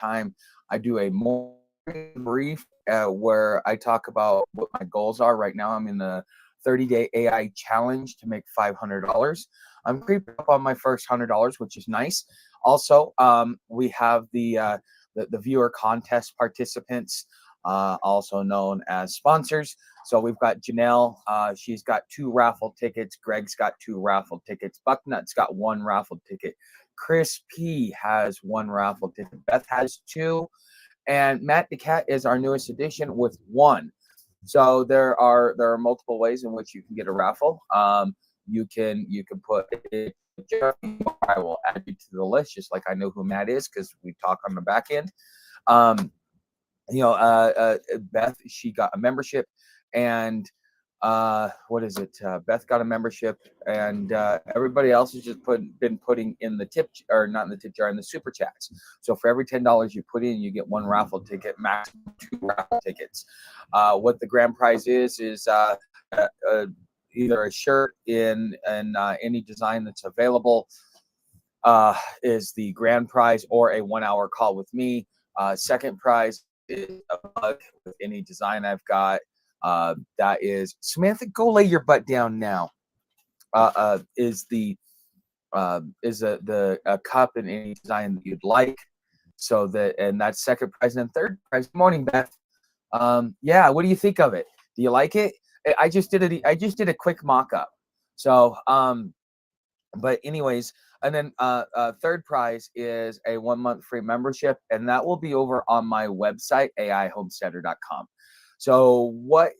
time I do a more brief where I talk about what my goals are. Right now, I'm in the 30-day AI challenge to make $500. I'm creeping up on my first $100, which is nice. Also, we have the viewer contest participants, also known as sponsors. So we've got Janelle. She's got 2 raffle tickets. Greg's got 2 raffle tickets. Bucknut's got 1 raffle ticket. Chris P has 1 raffle ticket. Beth has 2. And Matt the Cat is our newest addition with 1. So there are multiple ways in which you can get a raffle. You can put it. I will add you to the list, just like I know who Matt is because we talk on the back end. Um, Beth, she got a membership, and what is it? Beth got a membership, and everybody else has just been putting in the tip, or not in the tip jar, in the super chats. So for every $10 you put in, you get 1 raffle ticket, maximum 2 raffle tickets. What the grand prize is uh, uh, either a shirt in any design that's available, is the grand prize, or a 1-hour call with me. Second prize is a mug with any design I've got. That is Samantha. Go lay your butt down now. Is the cup in any design that you'd like. So that's second prize. And then third prize. Good morning, Beth. Yeah, what do you think of it? Do you like it? I just did a quick mock-up. So but anyways, and then third prize is a 1-month free membership, and that will be over on my website, aihomesteader.com. So what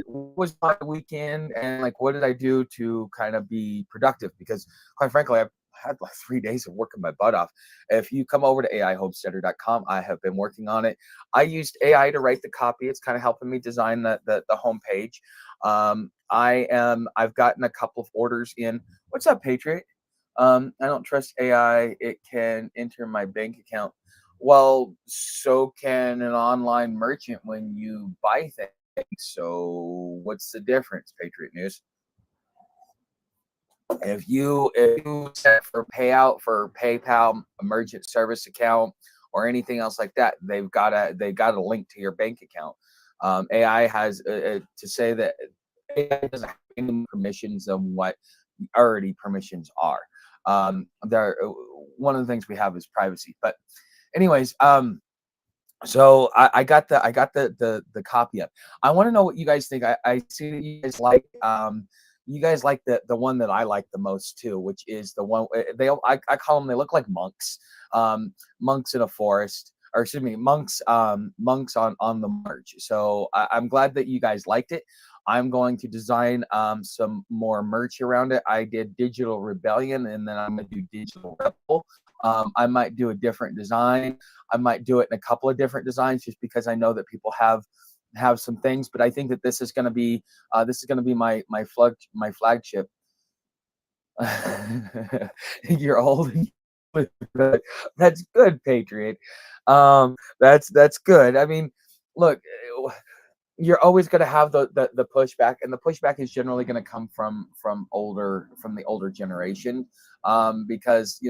was my weekend, and like what did I do to kind of be productive? Because quite frankly, I've had like 3 days of working my butt off. If you come over to aihomesteader.com, I have been working on it. I used AI to write the copy. It's kind of helping me design the homepage. I've gotten a couple of orders in. What's up, Patriot? I don't trust AI. It can enter my bank account. Well, so can an online merchant when you buy things. So what's the difference, Patriot News? If you set for payout for PayPal, emergent service account, or anything else like that, they've got a link to your bank account. AI has to say that AI doesn't have any permissions than what already permissions are. There, one of the things we have is privacy. But anyways, so I got the copy up. I want to know what you guys think. I see that you guys like the one that I like the most too, which is the one I call them. They look like monks, monks in a forest, or excuse me, monks on the march. So I'm glad that you guys liked it. I'm going to design some more merch around it. I did Digital Rebellion, and then I'm going to do Digital Rebel. I might do a different design. I might do it in a couple of different designs, just because I know that people have some things. But I think that this is going to be my flagship. You're old. That's good, Patriot. That's good. I mean, look, you're always going to have the pushback, and the pushback is generally going to come from the older generation, because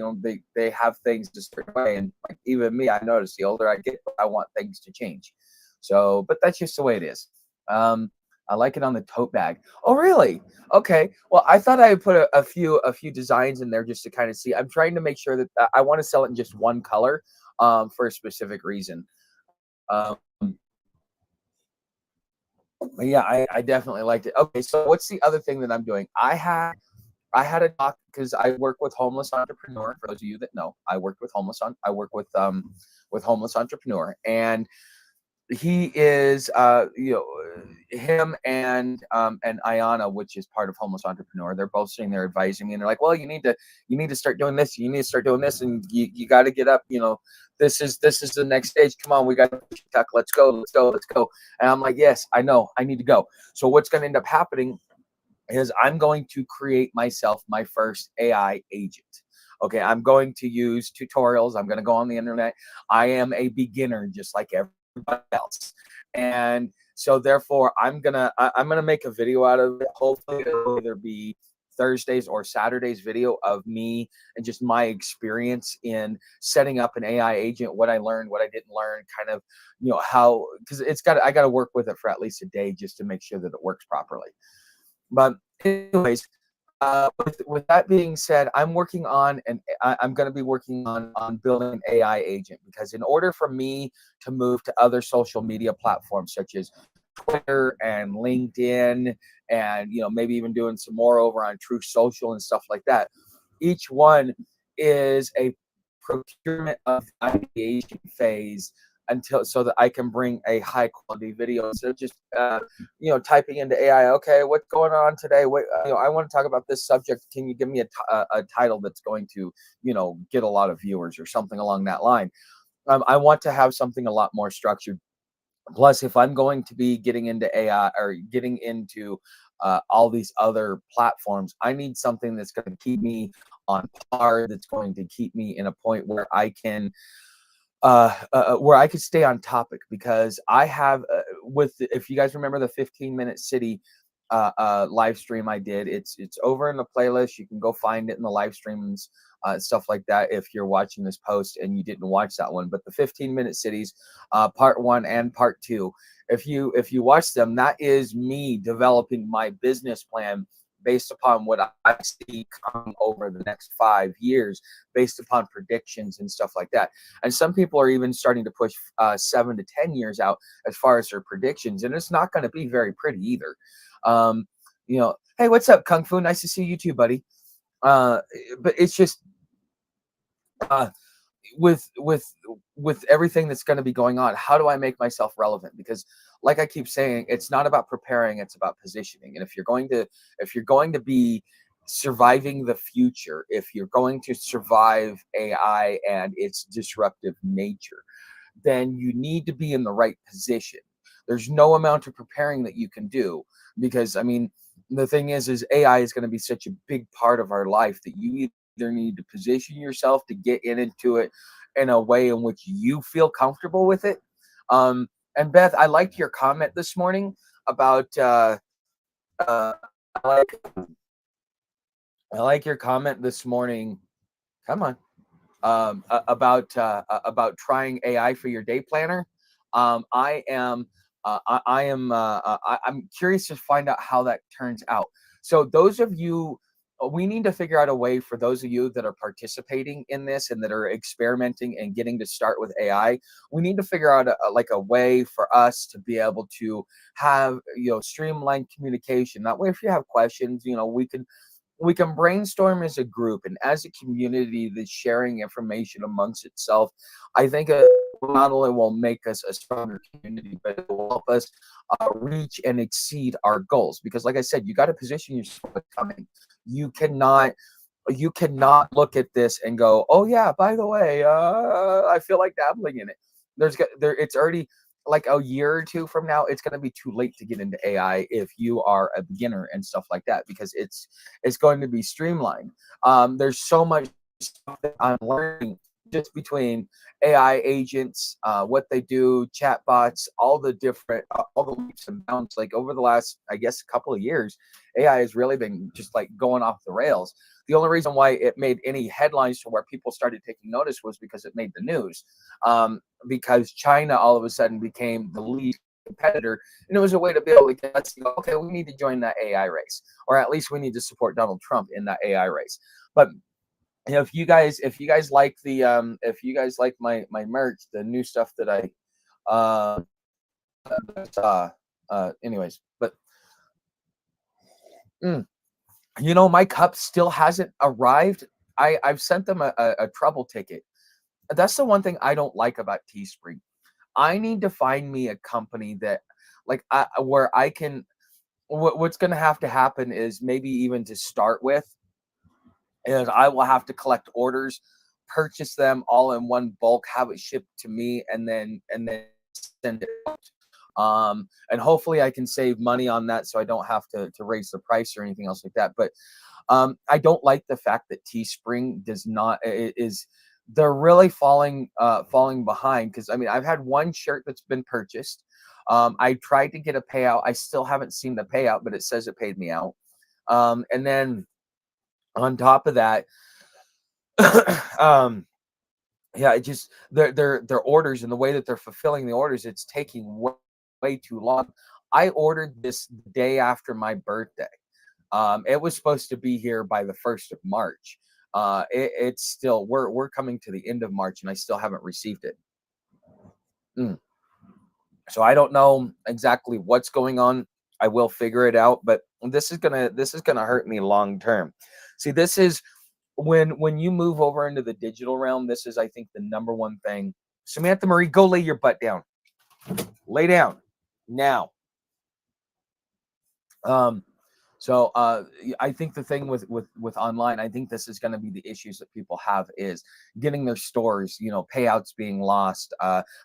they have things a certain way, and like even me, I notice the older I get, I want things to change. So, but that's just the way it is. I like it on the tote bag. Oh, really? Okay. Well, I thought I would put a few designs in there just to kind of see. I'm trying to make sure that I want to sell it in just one color, for a specific reason. Um, but yeah, I definitely liked it. Okay, so what's the other thing that I'm doing? I had a talk because I work with homeless entrepreneur. For those of you that know, I work with homeless entrepreneur, and he is him and Ayana, which is part of homeless entrepreneur. They're both sitting there advising me, and they're like, well, you need to start doing this, you need to start doing this, and you got to get up. This is the next stage. Come on, we got to tuck. Let's go. And I'm like, yes, I know, I need to go. So what's going to end up happening is I'm going to create myself my first AI agent. Okay, I'm going to use tutorials. I'm going to go on the internet. I am a beginner just like everybody else. And so therefore I'm gonna make a video out of it. Hopefully it'll either be Thursdays or Saturdays video of me and just my experience in setting up an AI agent, what I learned, what I didn't learn, kind of, how, because I got to work with it for at least a day just to make sure that it works properly. But anyways, with that being said, I'm working on, and I'm going to be working on building an AI agent, because in order for me to move to other social media platforms such as Twitter and LinkedIn, and maybe even doing some more over on True Social and stuff like that, each one is a procurement of ideation phase until, so that I can bring a high quality video instead of just typing into AI. Okay, what's going on today? What I want to talk about this subject. Can you give me a title that's going to get a lot of viewers or something along that line? I want to have something a lot more structured. Plus, if I'm going to be getting into AI or getting into all these other platforms, I need something that's going to keep me on par, that's going to keep me in a point where I can stay on topic, because I have if you guys remember the 15-minute city live stream I did, it's over in the playlist. You can go find it in the live streams, stuff like that, if you're watching this post and you didn't watch that one. But the 15-minute cities, part 1 and part 2, if you watch them, that is me developing my business plan based upon what I see coming over the next 5 years, based upon predictions and stuff like that. And some people are even starting to push 7 to 10 years out as far as their predictions, and it's not going to be very pretty either. Hey, what's up, Kung Fu? Nice to see you too, buddy. But it's just with everything that's going to be going on, how do I make myself relevant? Because like I keep saying, it's not about preparing, it's about positioning. And if you're going to be surviving the future, if you're going to survive AI and its disruptive nature, then you need to be in the right position. There's no amount of preparing that you can do, because I mean, the thing is AI is going to be such a big part of our life that you either need to position yourself to get into it in a way in which you feel comfortable with it. And Beth, I liked your comment this morning about I like I like your comment this morning. Come on. About trying AI for your day planner. I'm curious to find out how that turns out. So those of you, we need to figure out a way for those of you that are participating in this and that are experimenting and getting to start with AI. We need to figure out a way for us to be able to have streamlined communication. That way, if you have questions, we can brainstorm as a group and as a community that's sharing information amongst itself. I think not only will make us a stronger community, but it will help us reach and exceed our goals. Because like I said, you got to position yourself coming. You cannot look at this and go, oh yeah, by the way, I feel like dabbling in it. It's already like a year or two from now, it's going to be too late to get into AI if you are a beginner and stuff like that, because it's going to be streamlined. There's so much stuff that I'm learning just between AI agents, what they do, chatbots, all the leaps and bounds. Like over the last, I guess, couple of years, AI has really been just like going off the rails. The only reason why it made any headlines to where people started taking notice was because it made the news. Because China all of a sudden became the lead competitor, and it was a way to be able to get us to go, okay, we need to join that AI race, or at least we need to support Donald Trump in that AI race. But if you guys like my merch, the new stuff that anyways, but my cup still hasn't arrived. I've sent them a trouble ticket. That's the one thing I don't like about Teespring. I need to find me a company that where I can, what's going to have to happen is, maybe even to start with, is I will have to collect orders, purchase them all in one bulk, have it shipped to me, and then send it out. And hopefully I can save money on that, so I don't have to raise the price or anything else like that. But I don't like the fact that Teespring does not is they're really falling behind, because I mean, I've had one shirt that's been purchased. I tried to get a payout. I still haven't seen the payout, but it says it paid me out. And then On top of that, um, yeah, it just their orders and the way that they're fulfilling the orders, it's taking way too long. I ordered this the day after my birthday. It was supposed to be here by the 1st of March. It's still we're coming to the end of March and I still haven't received it. So I don't know exactly what's going on. I will figure it out, but this is gonna hurt me long term. See, this is when you move over into the digital realm. This is, I think, the number one thing. Samantha Marie, go lay your butt down. Lay down now. Um, So I think the thing with online, I think this is going to be the issues that people have is getting their stores, payouts being lost,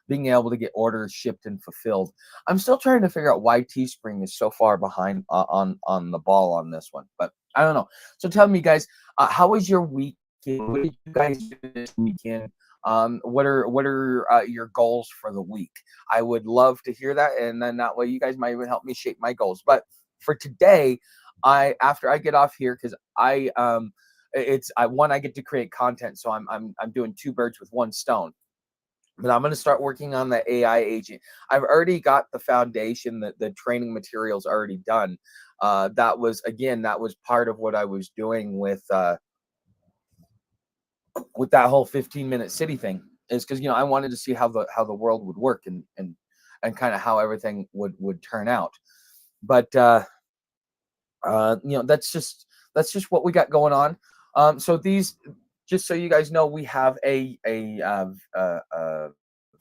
being able to get orders shipped and fulfilled. I'm still trying to figure out why Teespring is so far behind on the ball on this one, but I don't know. So tell me, guys, how was your weekend? What did you guys do this weekend? What are your goals for the week? I would love to hear that, and then that way you guys might even help me shape my goals. But for today, after I get off here, because I get to create content, so I'm doing two birds with one stone. But I'm going to start working on the AI agent. I've already got the foundation, the training materials already done. That was part of what I was doing with that whole 15-minute city thing, is because I wanted to see how the world would work, and kind of how everything would turn out. But that's just what we got going on. So these, just so you guys know, we have a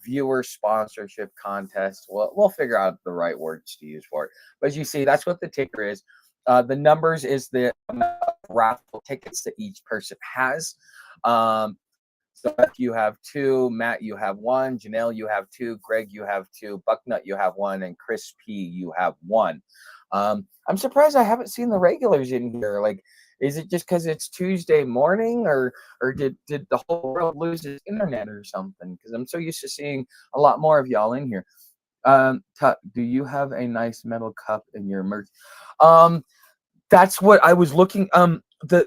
viewer sponsorship contest. We'll figure out the right words to use for it. But as you see, that's what the ticker is. The numbers is the raffle tickets that each person has. So if you have two, Matt, you have one, Janelle, you have two, Greg, you have two, Bucknut, you have one, and Chris P, you have one. I'm surprised I haven't seen the regulars in here. Like, is it just because it's Tuesday morning, or did the whole world lose its internet or something? Because I'm so used to seeing a lot more of y'all in here. Tuck, do you have a nice metal cup in your merch? That's what I was looking.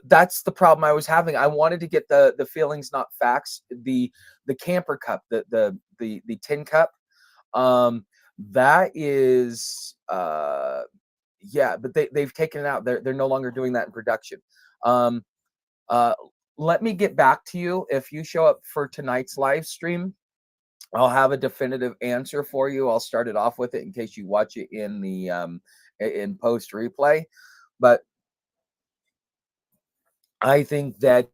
That's the problem I was having. I wanted to get the feelings, not facts. The camper cup, the tin cup. That is yeah, but they've taken it out. They're no longer doing that in production. Um, uh, Let me get back to you if you show up for tonight's live stream. I'll have a definitive answer for you. I'll start it off with it in case you watch it in the in post replay. But I think that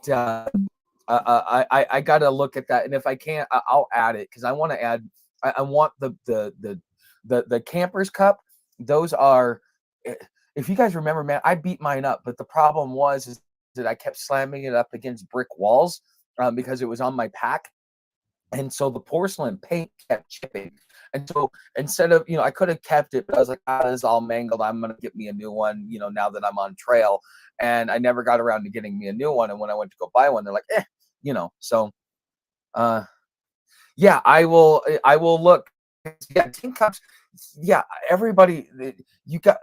I got to look at that, and if I can't, I'll add it, because I want to add. I want the campers cup. Those are, if you guys remember, man, I beat mine up, but the problem is that I kept slamming it up against brick walls because it was on my pack. And so the porcelain paint kept chipping. And so instead of, I could have kept it, but I was like, this is all mangled. I'm going to get me a new one, now that I'm on trail. And I never got around to getting me a new one. And when I went to go buy one, they're like, so, yeah, I will look. Yeah, tin cups. Yeah, everybody, you got,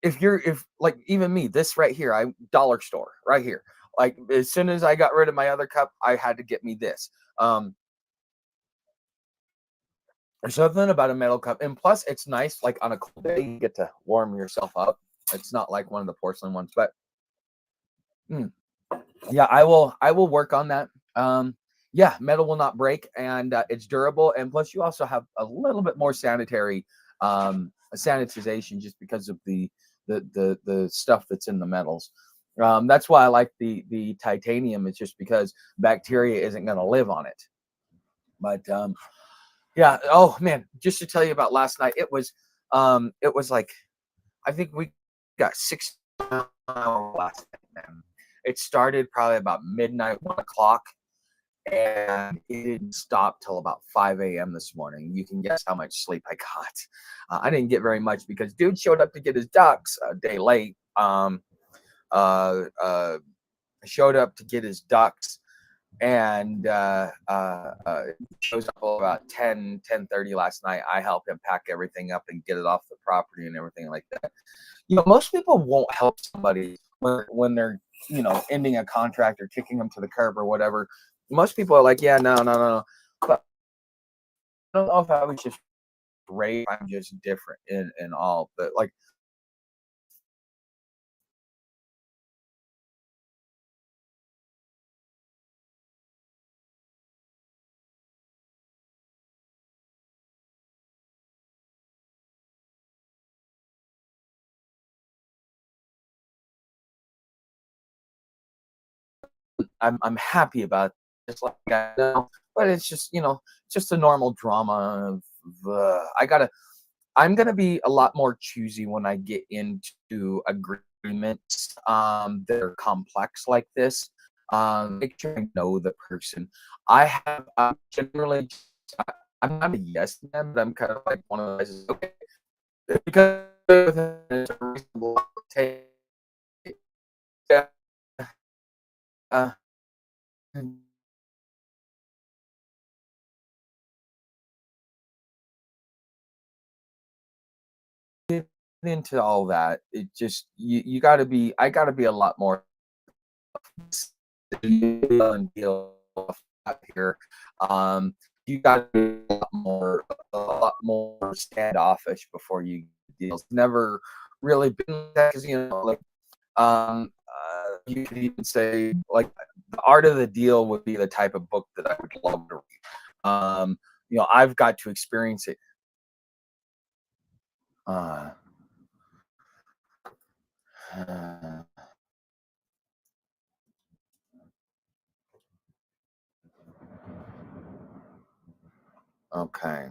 if like even me, this right here, I dollar store right here. Like as soon as I got rid of my other cup, I had to get me this. There's something about a metal cup, and plus it's nice. Like on a cold day, you get to warm yourself up. It's not like one of the porcelain ones, but yeah, I will work on that. Yeah, metal will not break, and it's durable, and plus you also have a little bit more sanitization just because of the stuff that's in the metals. That's why I like the titanium. It's just because bacteria isn't going to live on it. But yeah. Oh man, just to tell you about last night, it was like, I think we got 6 hours last night, man. It started probably about midnight, 1 o'clock, and it didn't stop till about 5 a.m. this morning. You can guess how much sleep I got. I didn't get very much because dude showed up to get his ducks a day late. Showed up to get his ducks, and shows up about 10:30 last night. I helped him pack everything up and get it off the property and everything like that. Most people won't help somebody when they're ending a contract or kicking them to the curb or whatever. Most people are like, yeah, no, no, no. But I don't know if I was just raised, I'm just different in all, but like I'm happy about it, just like I know, but it's just a normal drama of I'm gonna be a lot more choosy when I get into agreements that are complex like this. Make sure I know the person. I'm generally I'm not a yes man, but I'm kind of like one of those okay because it's a reasonable take. Yeah, uh, get into all that. It just you got to be. I got to be a lot more and deal with that here. Um, you got to be a lot more standoffish before you deals. Never really been that because like you could even say like the art of the deal would be the type of book that I would love to read. I've got to experience it. Uh, uh, okay.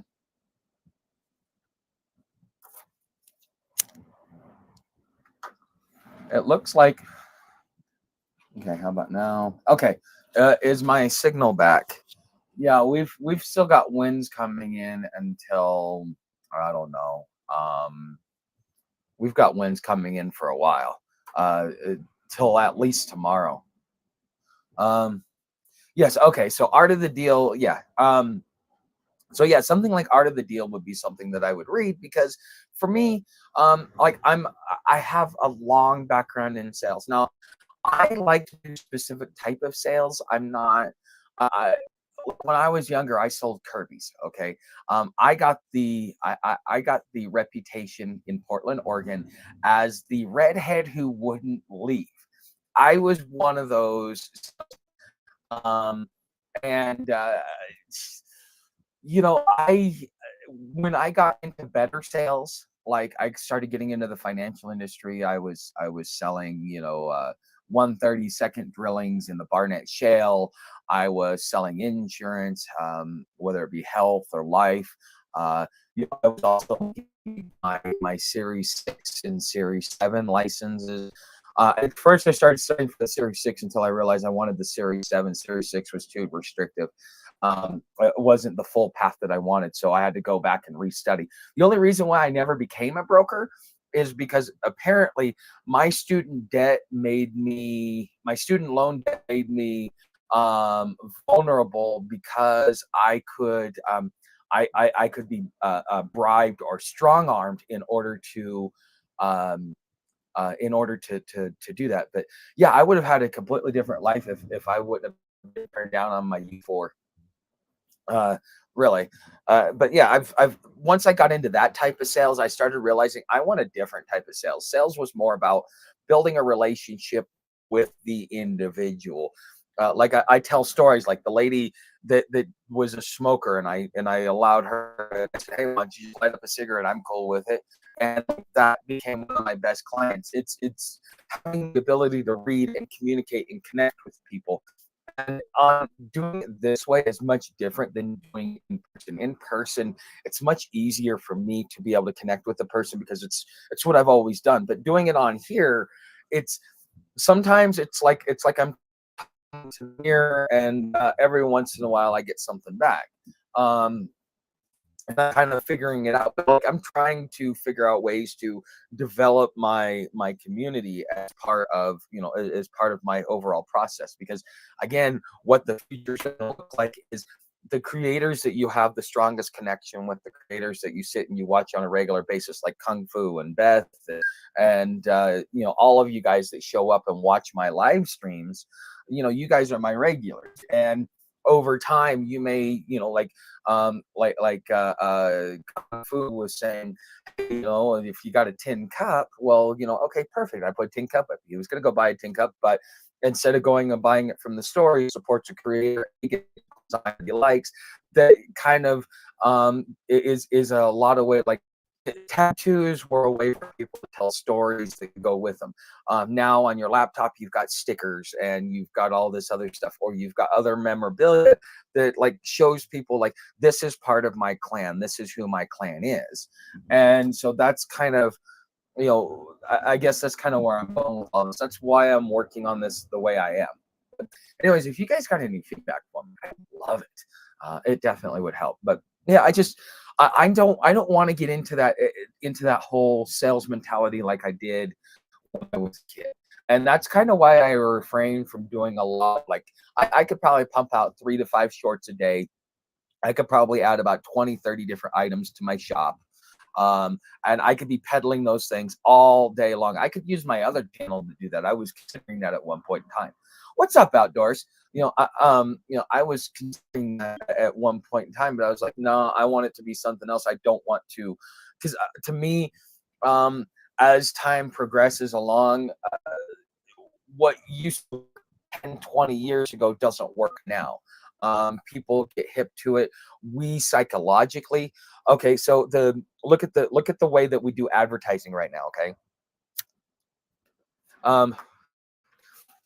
It looks like okay. How about now? Okay. Is my signal back? Yeah, we've still got winds coming in until I don't know. We've got winds coming in for a while, till at least tomorrow. Um, yes, okay. So art of the deal, yeah. So yeah, something like art of the deal would be something that I would read because for me, like I have a long background in sales. Now, I like to do specific type of sales. I'm not. I when I was younger, I sold Kirby's. Okay, I got the reputation in Portland, Oregon, as the redhead who wouldn't leave. I was one of those, um, and I when I got into better sales, like I started getting into the financial industry, I was selling, 132nd drillings in the Barnett Shale. I was selling insurance, whether it be health or life. I was also getting my Series 6 and Series 7 licenses. At first, I started studying for the Series 6 until I realized I wanted the Series 7. Series 6 was too restrictive. It wasn't the full path that I wanted, so I had to go back and restudy. The only reason why I never became a broker is because apparently my student loan debt made me vulnerable because I could be bribed or strong armed um, in order to do that. But yeah, I would have had a completely different life if I wouldn't have been turned down on my U4. Uh, really. But yeah, I've once I got into that type of sales, I started realizing I want a different type of sales. Sales was more about building a relationship with the individual. Like I tell stories like the lady that was a smoker, and I allowed her. I said, "Hey, why don't you just light up a cigarette? I'm cool with it." And that became one of my best clients. It's having the ability to read and communicate and connect with people, and doing it this way is much different than doing it in person. In person, it's much easier for me to be able to connect with the person because it's what I've always done. But doing it on here, it's sometimes it's like I'm here, and every once in a while I get something back. Um, and I'm kind of figuring it out. But like I'm trying to figure out ways to develop my community as part of as part of my overall process. Because again, what the future should look like is the creators that you have the strongest connection with, the creators that you sit and you watch on a regular basis, like Kung Fu and Beth, and all of you guys that show up and watch my live streams, you guys are my regulars. And over time, you may, Kung Fu was saying, if you got a tin cup, well, okay, perfect. I put a tin cup up. He was going to go buy a tin cup, but instead of going and buying it from the store, he supports a creator. He gets he likes. That kind of is a lot of way, like tattoos were a way for people to tell stories that can go with them. Now on your laptop, you've got stickers and you've got all this other stuff, or you've got other memorabilia that like shows people like, this is part of my clan. This is who my clan is. And so that's kind of, I guess that's kind of where I'm going with all this. That's why I'm working on this the way I am. But anyways, if you guys got any feedback for me, I'd love it. It definitely would help. But yeah, I don't want to get into that whole sales mentality like I did when I was a kid. And that's kind of why I refrain from doing a lot. Like I could probably pump out 3 to 5 shorts a day. I could probably add about 20, 30 different items to my shop. And I could be peddling those things all day long. I could use my other channel to do that. I was considering that at one point in time. What's up, Outdoors? I was considering that at one point in time, but I was like, no, I want it to be something else. I don't want to, because to me, as time progresses along, what used to 10, 20 years ago doesn't work now. People get hip to it. We psychologically, okay. So look at the way that we do advertising right now. Okay.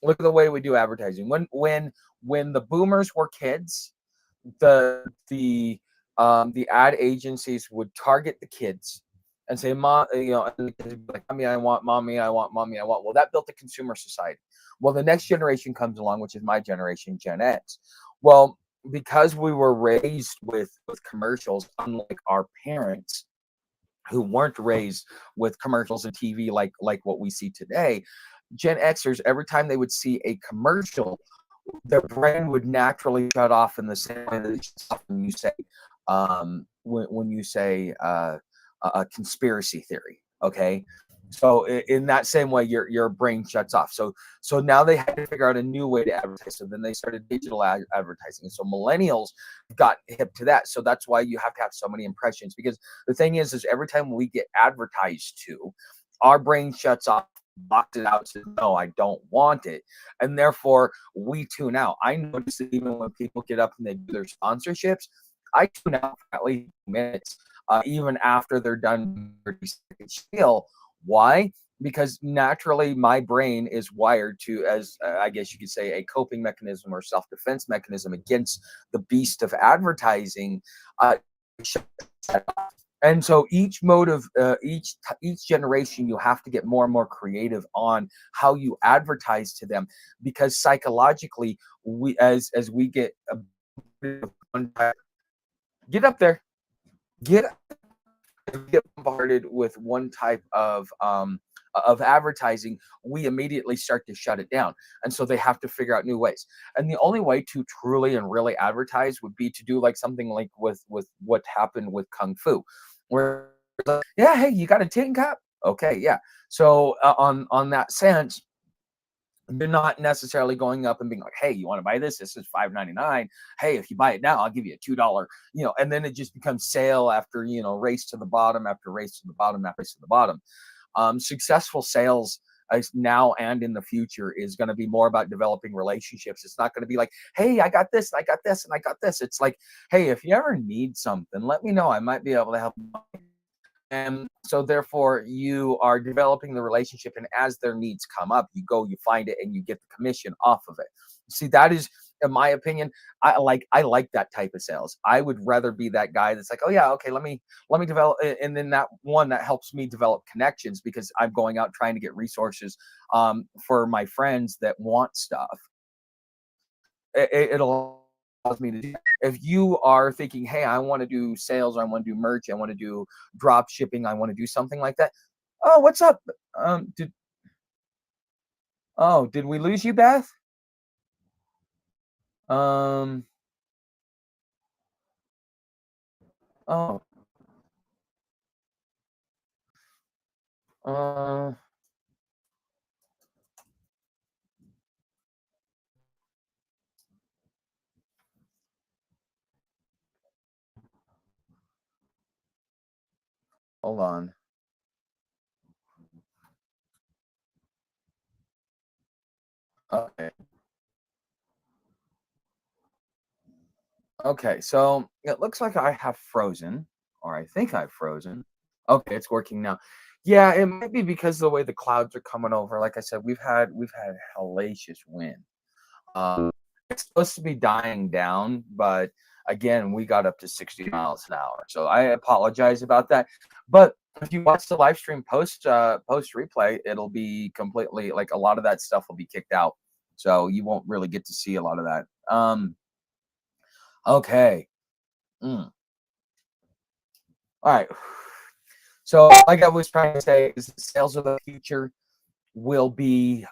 Look at the way we do advertising. When the boomers were kids, the ad agencies would target the kids and say, "Mom, like, mommy, I want mommy, I want mommy, I want." Well, that built a consumer society. Well, the next generation comes along, which is my generation, Gen X. Well, because we were raised with commercials, unlike our parents who weren't raised with commercials and TV like what we see today, Gen Xers, every time they would see a commercial, their brain would naturally shut off in the same way that it shuts off when you say when you say a conspiracy theory. Okay, so in that same way, your brain shuts off. So now they had to figure out a new way to advertise. So then they started digital advertising. And so millennials got hip to that. So that's why you have to have so many impressions, because the thing is every time we get advertised to, our brain shuts off, blocked it out, says, no, I don't want it. And therefore we tune out. I notice that even when people get up and they do their sponsorships, I tune out for at least minutes, even after they're done 30-second spiel. Why? Because naturally my brain is wired to, as I guess you could say, a coping mechanism or self-defense mechanism against the beast of advertising. And so each mode of each generation, you have to get more and more creative on how you advertise to them, because psychologically, we as we get get up there, get bombarded with one type of advertising, we immediately start to shut it down. And so they have to figure out new ways. And the only way to truly and really advertise would be to do like something like with what happened with Kung Fu, where yeah, hey, you got a tin cup? Okay, yeah. So on that sense, they're not necessarily going up and being like, hey, you want to buy this? This is $5.99. Hey, if you buy it now, I'll give you a $2, and then it just becomes sale after, race to the bottom after race to the bottom after race to the bottom. Successful sales now and in the future is going to be more about developing relationships. It's not going to be like, hey, I got this, and I got this, and I got this. It's like, hey, if you ever need something, let me know. I might be able to help you. And so therefore you are developing the relationship, and as their needs come up, you go, you find it, and you get the commission off of it. See, that is, in my opinion, I like that type of sales. I would rather be that guy that's like, oh yeah, okay, let me develop, and then that one that helps me develop connections, because I'm going out trying to get resources for my friends that want stuff. It'll allows me to do that. If you are thinking, hey, I want to do sales, I want to do merch, I want to do drop shipping, I want to do something like that. Oh, what's up? Did we lose you, Beth? Um Oh, uh, hold on. Okay. Okay, so it looks like I have frozen, or I think I've frozen. Okay, it's working now. Yeah, it might be because of the way the clouds are coming over. Like I said, we've had hellacious wind. Um, it's supposed to be dying down, but again, we got up to 60 miles an hour. So I apologize about that. But if you watch the live stream post replay, it'll be completely like a lot of that stuff will be kicked out. So you won't really get to see a lot of that. Okay. Mm. All right. So like I was trying to say, is sales of the future will be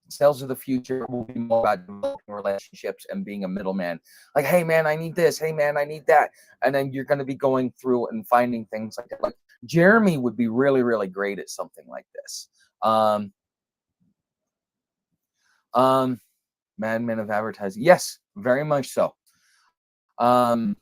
sales of the future will be more about developing relationships and being a middleman. Like, hey man, I need this. Hey man, I need that. And then you're going to be going through and finding things like that. Like Jeremy would be really, really great at something like this. Um, um, Madman of advertising. Yes, very much so. Um,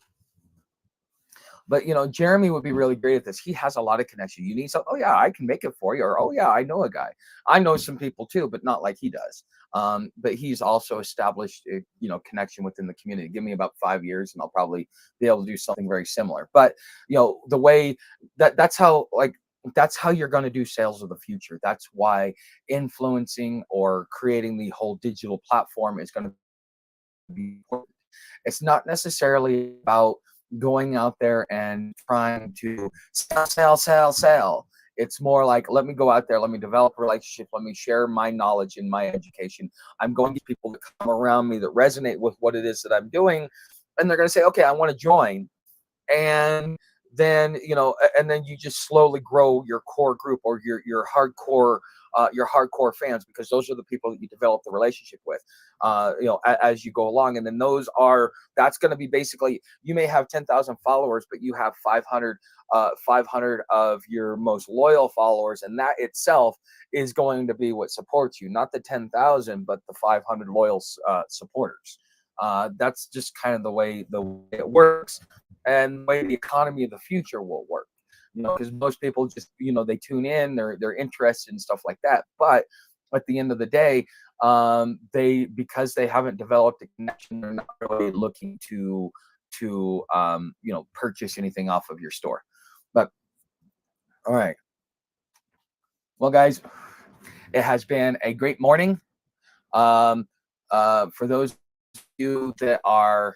But Jeremy would be really great at this. He has a lot of connection. You need some. Oh yeah, I can make it for you. Or oh yeah, I know a guy. I know some people too, but not like he does. But he's also established a connection within the community. Give me about 5 years, and I'll probably be able to do something very similar. But the way that's how that's how you're going to do sales of the future. That's why influencing or creating the whole digital platform is going to be important. It's not necessarily about going out there and trying to sell, sell, sell, sell. It's more like, let me go out there, let me develop a relationship, let me share my knowledge and my education. I'm going to get people to come around me that resonate with what it is that I'm doing. And they're going to say, okay, I want to join. And then and then you just slowly grow your core group or your hardcore fans, because those are the people that you develop the relationship with as you go along. And then that's going to be basically, you may have 10,000 followers, but you have 500 of your most loyal followers, and that itself is going to be what supports you, not the 10,000 but the 500 loyal supporters. That's just kind of the way it works, and the way the economy of the future will work. Because most people just they tune in, they're interested in stuff like that, but at the end of the day, because they haven't developed a connection, they're not really looking to purchase anything off of your store. But all right, well guys, it has been a great morning. For those of you that are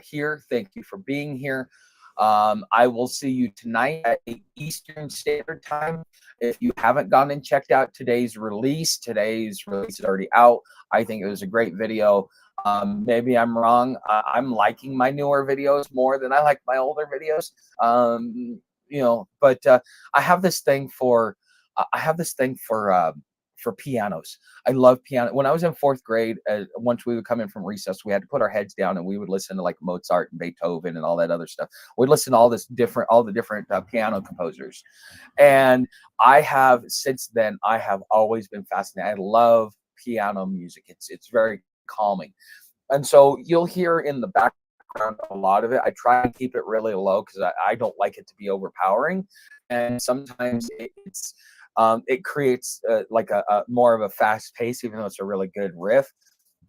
here, thank you for being here. I will see you tonight at 8 Eastern Standard Time. If you haven't gone and checked out today's release is already out. I think it was a great video. Maybe I'm wrong. I'm liking my newer videos more than I like my older videos. But I have this thing for pianos. I love piano. When I was in fourth grade, once we would come in from recess, we had to put our heads down and we would listen to like Mozart and Beethoven and all that other stuff. We'd listen to all the different piano composers. And since then, I have always been fascinated. I love piano music. It's very calming. And so you'll hear in the background a lot of it. I try and keep it really low because I don't like it to be overpowering. And sometimes it creates like a more of a fast pace, even though it's a really good riff.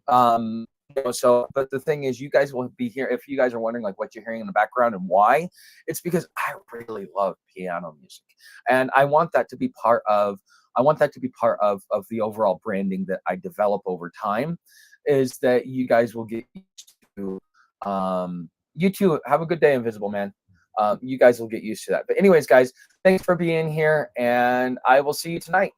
But the thing is, you guys will be here. If you guys are wondering like what you're hearing in the background and why, it's because I really love piano music, and I want that to be part of the overall branding that I develop over time. Is that you guys will get used to. You too. Have a good day, Invisible Man. You guys will get used to that. But anyways, guys, thanks for being here, and I will see you tonight.